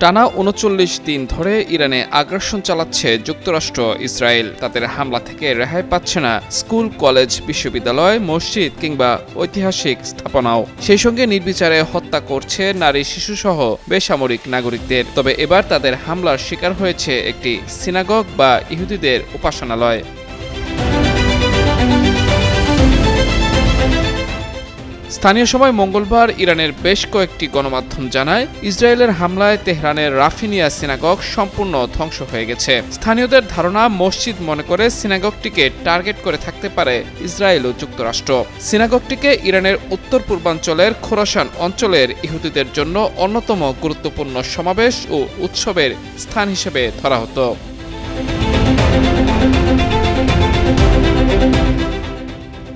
টানা ৩৯ দিন ধরে ইরানে আগ্রাসন চালাচ্ছে যুক্তরাষ্ট্র ইসরায়েল। তাদের হামলা থেকে রেহাই পাচ্ছে না স্কুল, কলেজ, বিশ্ববিদ্যালয়, মসজিদ কিংবা ঐতিহাসিক স্থাপনাও। সেই সঙ্গে নির্বিচারে হত্যা করছে নারী, শিশুসহ বেসামরিক নাগরিকদের। তবে এবার তাদের হামলার শিকার হয়েছে একটি সিনাগগ বা ইহুদিদের উপাসনালয়। স্থানীয় সময় মঙ্গলবার ইরানের বেশ কয়েকটি গণমাধ্যম জানায়, ইসরায়েলের হামলায় তেহরানের রাফিনিয়া সিনাগগ সম্পূর্ণ ধ্বংস হয়ে গেছে। স্থানীয়দের ধারণা, মসজিদ মনে করে সিনাগগটিকে টার্গেট করে থাকতে পারে ইসরায়েল ও যুক্তরাষ্ট্র। সিনাগগটিকে ইরানের উত্তর পূর্বাঞ্চলের খোরাসান অঞ্চলের ইহুদিদের জন্য অন্যতম গুরুত্বপূর্ণ সমাবেশ ও উৎসবের স্থান হিসেবে ধরা হতো।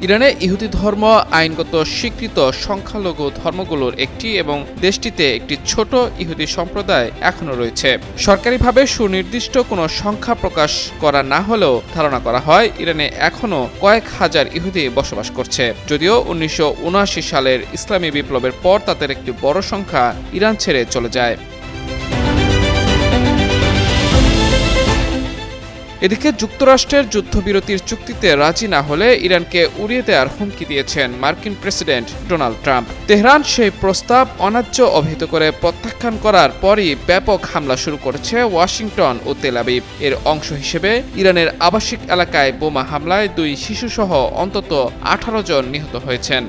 ইরানে ইহুদি ধর্ম আইনগত স্বীকৃত সংখ্যালঘু ধর্মগুলোর একটি এবং দেশটিতে একটি ছোট ইহুদি সম্প্রদায় এখনও রয়েছে। সরকারিভাবে সুনির্দিষ্ট কোনো সংখ্যা প্রকাশ করা না হলেও ধারণা করা হয় ইরানে এখনও কয়েক হাজার ইহুদি বসবাস করছে। যদিও ১৯৭৯ সালের ইসলামী বিপ্লবের পর তাদের একটি বড় সংখ্যা ইরান ছেড়ে চলে যায়। এদিকে যুক্তরাষ্ট্রের যুদ্ধবিরতির চুক্তিতে রাজি না হলে ইরানকে উড়িয়ে দেওয়ার হুমকি দিয়েছেন মার্কিন প্রেসিডেন্ট ডোনাল্ড ট্রাম্প। তেহরান সেই প্রস্তাব অন্যায্য অভিহিত করে প্রত্যাখ্যান করার পরই ব্যাপক হামলা শুরু করেছে ওয়াশিংটন ও তেল আবিব। এর অংশ হিসেবে ইরানের আবাসিক এলাকায় বোমা হামলায় ২ শিশুসহ অন্তত ১৮ জন নিহত হয়েছেন।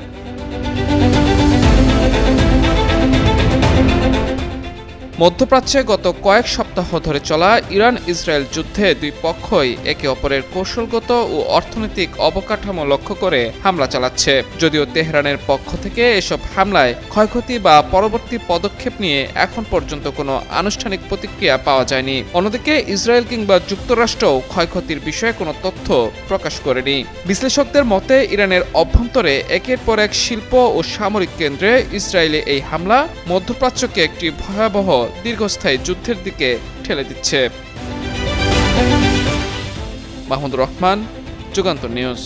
মধ্যপ্রাচ্যে গত কয়েক সপ্তাহ ধরে চলা ইরান ইসরায়েল যুদ্ধে দুই পক্ষই একে অপরের কৌশলগত ও অর্থনৈতিক অবকাঠামো লক্ষ্য করে হামলা চালাচ্ছে। যদিও তেহরানের পক্ষ থেকে এসব হামলায় ক্ষয়ক্ষতি বা পরবর্তী পদক্ষেপ নিয়ে এখন পর্যন্ত কোনো আনুষ্ঠানিক প্রতিক্রিয়া পাওয়া যায়নি। অন্যদিকে ইসরায়েল কিংবা যুক্তরাষ্ট্রও ক্ষয়ক্ষতির বিষয়ে কোনো তথ্য প্রকাশ করেনি। বিশ্লেষকদের মতে ইরানের অভ্যন্তরে একের পর এক শিল্প ও সামরিক কেন্দ্রে ইসরায়েলি এই হামলা মধ্যপ্রাচ্যকে একটি ভয়াবহ দীর্ঘস্থায়ী যুদ্ধের দিকে ঠেলে দিচ্ছে। মাহমুদুর রহমান, যুগান্তর নিউজ।